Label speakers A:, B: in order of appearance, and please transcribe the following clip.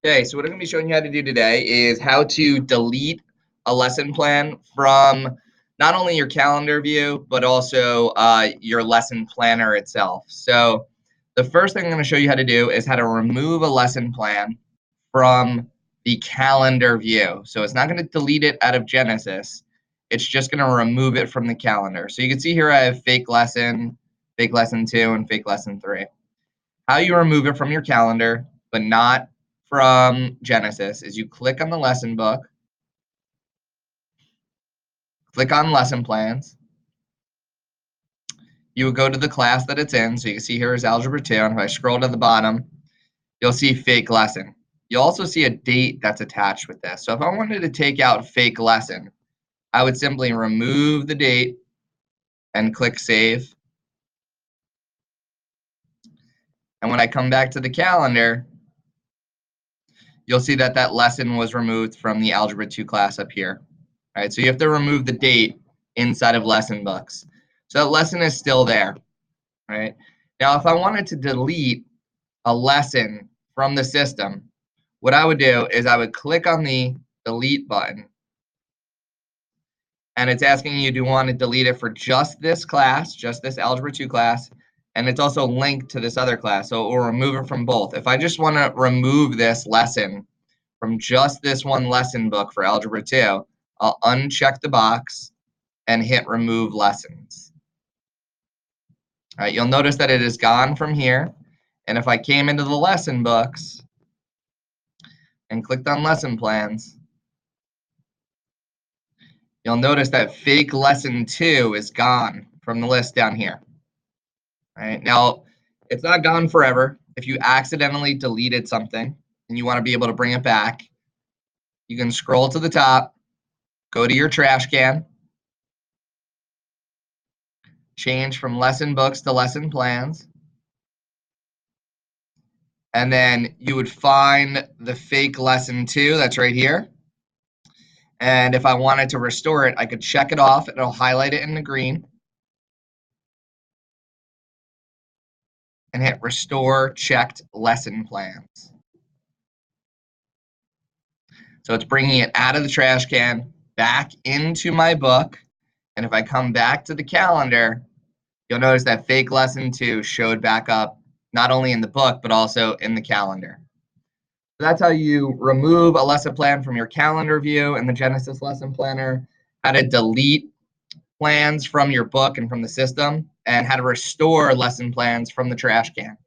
A: Okay, so what I'm going to be showing you how to do today is how to delete a lesson plan from not only your calendar view, but also your lesson planner itself. So the first thing I'm going to show you how to do is how to remove a lesson plan from the calendar view. So it's not going to delete it out of Genesis. It's just going to remove it from the calendar. So you can see here I have fake lesson 2, and fake lesson 3. How you remove it from your calendar, but not from Genesis, is you click on the lesson book, click on lesson plans. You would go to the class that it's in. So you can see here is Algebra 2. And if I scroll to the bottom, you'll see fake lesson. You'll also see a date that's attached with this. So if I wanted to take out fake lesson, I would simply remove the date and click save. And when I come back to the calendar, you'll see that that lesson was removed from the Algebra 2 class up here. All right, so you have to remove the date inside of lesson books. So that lesson is still there. Right? Now, if I wanted to delete a lesson from the system, what I would do is I would click on the delete button. And it's asking you, do you want to delete it for just this class, just this Algebra 2 class? And it's also linked to this other class, so it will remove it from both. If I just want to remove this lesson from just this one lesson book for Algebra 2, I'll uncheck the box and hit remove lessons. All right, you'll notice that it is gone from here. And if I came into the lesson books and clicked on lesson plans, you'll notice that fake lesson 2 is gone from the list down here. All right, now, it's not gone forever. If you accidentally deleted something and you want to be able to bring it back, you can scroll to the top, go to your trash can, change from lesson books to lesson plans, and then you would find the fake lesson 2 that's right here. And if I wanted to restore it, I could check it off. It'll highlight it in the green and hit restore checked lesson plans. So it's bringing it out of the trash can, back into my book. And if I come back to the calendar, you'll notice that fake lesson 2 showed back up, not only in the book, but also in the calendar. So that's how you remove a lesson plan from your calendar view in the Genesis lesson planner, how to delete plans from your book and from the system, and how to restore lesson plans from the trash can.